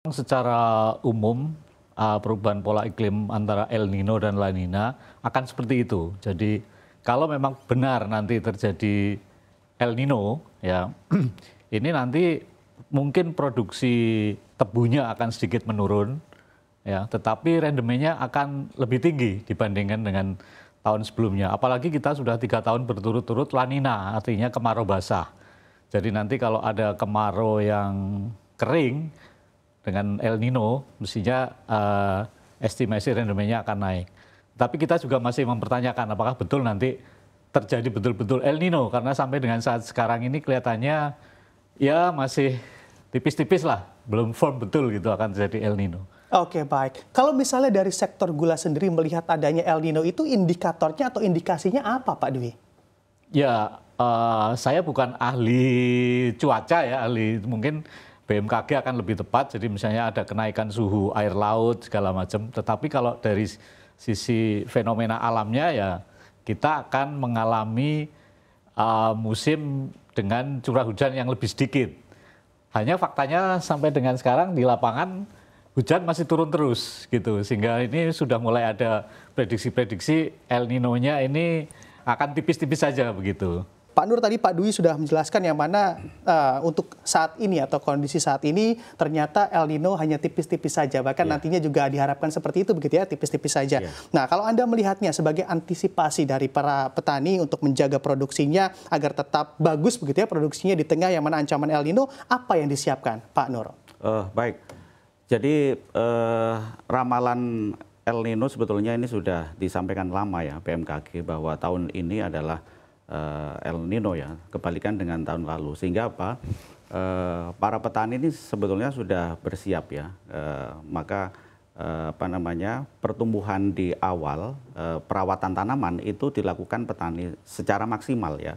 Secara umum, perubahan pola iklim antara El Nino dan La Nina akan seperti itu. Jadi kalau memang benar nanti terjadi El Nino, ya ini nanti mungkin produksi tebunya akan sedikit menurun, ya, tetapi rendemennya akan lebih tinggi dibandingkan dengan tahun sebelumnya. Apalagi kita sudah 3 tahun berturut-turut La Nina, artinya kemarau basah. Jadi nanti kalau ada kemarau yang kering dengan El Nino, mestinya estimasi rendemennya akan naik. Tapi kita juga masih mempertanyakan apakah betul nanti terjadi betul-betul El Nino, karena sampai dengan saat sekarang ini kelihatannya ya masih tipis-tipis lah, belum firm betul gitu akan terjadi El Nino. Oke, baik. Kalau misalnya dari sektor gula sendiri melihat adanya El Nino, itu indikatornya atau indikasinya apa, Pak Dwi? Ya, saya bukan ahli cuaca ya, ahli mungkin BMKG akan lebih tepat. Jadi misalnya ada kenaikan suhu air laut segala macam. Tetapi kalau dari sisi fenomena alamnya ya kita akan mengalami musim dengan curah hujan yang lebih sedikit. Hanya faktanya sampai dengan sekarang di lapangan hujan masih turun terus gitu. Sehingga ini sudah mulai ada prediksi-prediksi El Nino-nya ini akan tipis-tipis saja begitu. Pak Nur, tadi Pak Dwi sudah menjelaskan yang mana untuk saat ini atau kondisi saat ini ternyata El Nino hanya tipis-tipis saja. Bahkan nantinya juga diharapkan seperti itu begitu ya, tipis-tipis saja. Nah, kalau Anda melihatnya sebagai antisipasi dari para petani untuk menjaga produksinya agar tetap bagus begitu ya produksinya di tengah yang mana ancaman El Nino, apa yang disiapkan Pak Nur? Baik, jadi ramalan El Nino sebetulnya ini sudah disampaikan lama ya BMKG bahwa tahun ini adalah El Nino ya, kebalikan dengan tahun lalu. Sehingga apa? Para petani ini sebetulnya sudah bersiap ya. Maka pertumbuhan di awal perawatan tanaman itu dilakukan petani secara maksimal ya.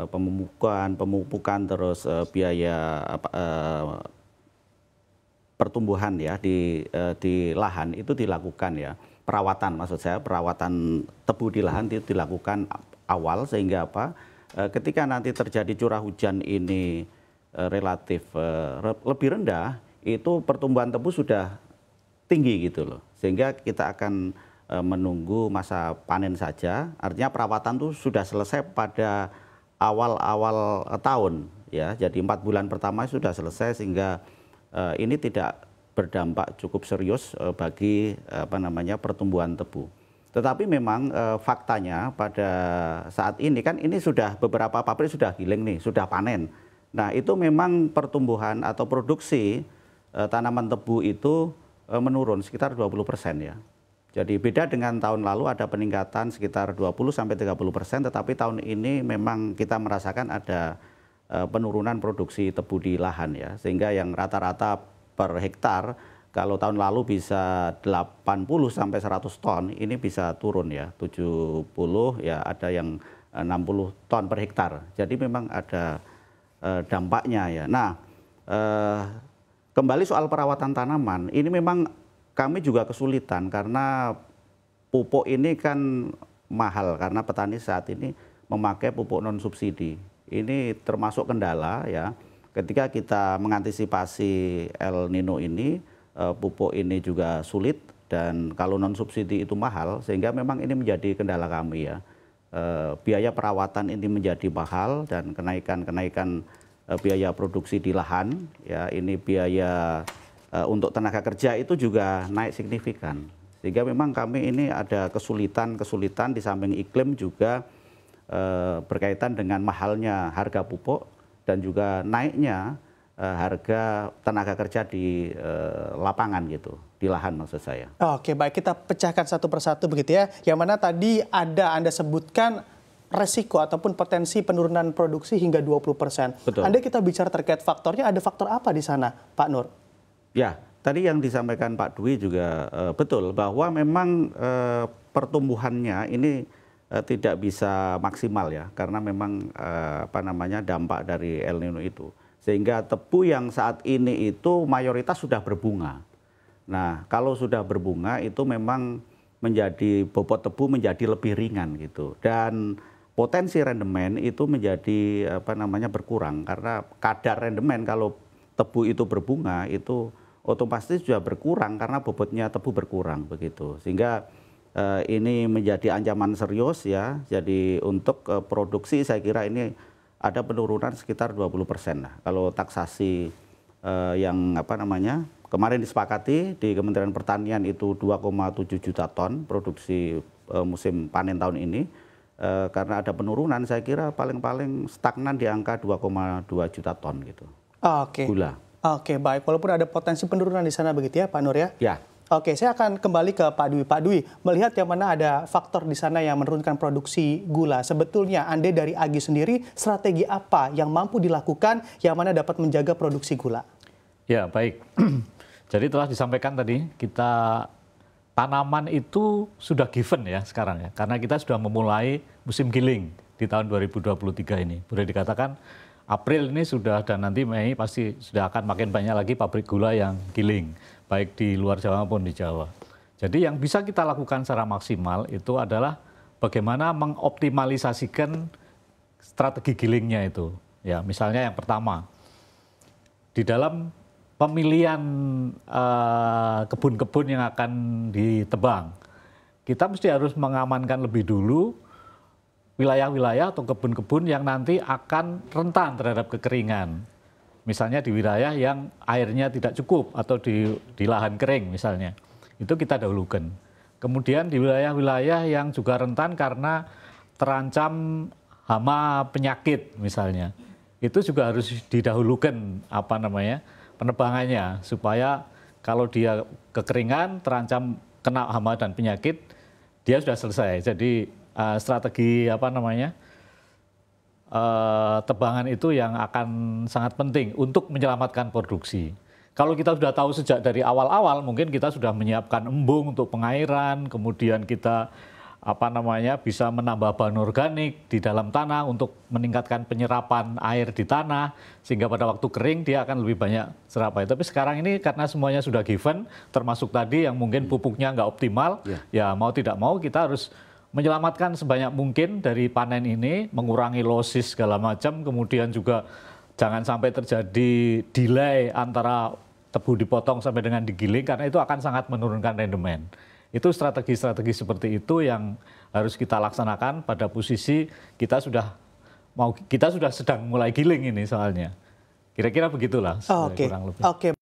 Pemupukan terus biaya pertumbuhan ya di lahan itu dilakukan ya. Perawatan maksud saya, perawatan tebu di lahan itu dilakukan awal sehingga apa? Ketika nanti terjadi curah hujan ini relatif lebih rendah, itu pertumbuhan tebu sudah tinggi gitu loh. Sehingga kita akan menunggu masa panen saja. Artinya perawatan itu sudah selesai pada awal-awal tahun ya. Jadi 4 bulan pertama sudah selesai sehingga ini tidak berdampak cukup serius bagi pertumbuhan tebu. Tetapi memang faktanya pada saat ini kan ini sudah beberapa pabrik sudah giling nih, sudah panen. Nah itu memang pertumbuhan atau produksi tanaman tebu itu menurun sekitar 20% ya. Jadi beda dengan tahun lalu ada peningkatan sekitar 20-30%, tetapi tahun ini memang kita merasakan ada penurunan produksi tebu di lahan ya. Sehingga yang rata-rata per hektar kalau tahun lalu bisa 80 sampai 100 ton, ini bisa turun ya, 70 ya, ada yang 60 ton per hektar. Jadi memang ada dampaknya ya. Nah, kembali soal perawatan tanaman, ini memang kami juga kesulitan karena pupuk ini kan mahal karena petani saat ini memakai pupuk non subsidi. Ini termasuk kendala ya. Ketika kita mengantisipasi El Nino ini, pupuk ini juga sulit dan kalau non subsidi itu mahal sehingga memang ini menjadi kendala kami ya. Biaya perawatan ini menjadi mahal dan kenaikan biaya produksi di lahan ya, ini biaya untuk tenaga kerja itu juga naik signifikan. Sehingga memang kami ini ada kesulitan di samping iklim juga berkaitan dengan mahalnya harga pupuk dan juga naiknya harga tenaga kerja di lapangan gitu, di lahan maksud saya. Oke, baik, kita pecahkan satu persatu begitu ya. Yang mana tadi Anda sebutkan resiko ataupun potensi penurunan produksi hingga 20%. Betul. Anda kita bicara terkait faktornya, ada faktor apa di sana, Pak Nur? Ya, tadi yang disampaikan Pak Dwi juga betul bahwa memang pertumbuhannya ini tidak bisa maksimal ya, karena memang dampak dari El Nino itu. Sehingga tebu yang saat ini itu mayoritas sudah berbunga. Nah, kalau sudah berbunga itu memang menjadi bobot tebu menjadi lebih ringan gitu. Dan potensi rendemen itu menjadi berkurang karena kadar rendemen kalau tebu itu berbunga itu otomatis sudah berkurang karena bobotnya tebu berkurang begitu. Sehingga ini menjadi ancaman serius ya. Jadi untuk produksi saya kira ini ada penurunan sekitar 20% lah. Kalau taksasi yang kemarin disepakati di Kementerian Pertanian itu 2,7 juta ton produksi musim panen tahun ini. Karena ada penurunan saya kira paling-paling stagnan di angka 2,2 juta ton gitu. Oke. Gula. Oke, baik. Walaupun ada potensi penurunan di sana begitu ya Pak Nur ya? Ya. Oke, saya akan kembali ke Pak Dwi. Pak Dwi, melihat yang mana ada faktor di sana yang menurunkan produksi gula. Sebetulnya Anda dari AGI sendiri, strategi apa yang mampu dilakukan yang mana dapat menjaga produksi gula? Ya, baik. Jadi telah disampaikan tadi, tanaman itu sudah given ya sekarang ya. Karena kita sudah memulai musim giling di tahun 2023 ini. Boleh dikatakan April ini sudah dan nanti Mei pasti sudah akan makin banyak lagi pabrik gula yang giling, baik di luar Jawa maupun di Jawa. Jadi yang bisa kita lakukan secara maksimal itu adalah bagaimana mengoptimalisasikan strategi gilingnya itu. Ya, misalnya yang pertama, di dalam pemilihan kebun-kebun yang akan ditebang, kita mesti harus mengamankan lebih dulu wilayah-wilayah atau kebun-kebun yang nanti akan rentan terhadap kekeringan. Misalnya di wilayah yang airnya tidak cukup atau di lahan kering misalnya. Itu kita dahulukan. Kemudian di wilayah-wilayah yang juga rentan karena terancam hama penyakit misalnya. Itu juga harus didahulukan penebangannya supaya kalau dia kekeringan terancam kena hama dan penyakit dia sudah selesai. Jadi strategi tebangan itu yang akan sangat penting untuk menyelamatkan produksi. Kalau kita sudah tahu sejak dari awal-awal, mungkin kita sudah menyiapkan embung untuk pengairan, kemudian kita bisa menambah bahan organik di dalam tanah untuk meningkatkan penyerapan air di tanah, sehingga pada waktu kering dia akan lebih banyak serap air. Tapi sekarang ini karena semuanya sudah given, termasuk tadi yang mungkin pupuknya nggak optimal, ya mau tidak mau kita harus menyelamatkan sebanyak mungkin dari panen ini, mengurangi losis segala macam, kemudian juga jangan sampai terjadi delay antara tebu dipotong sampai dengan digiling, karena itu akan sangat menurunkan rendemen. Itu strategi-strategi seperti itu yang harus kita laksanakan pada posisi kita sudah sedang mulai giling ini soalnya. Kira-kira begitulah. Oke. Kurang lebih. Oke.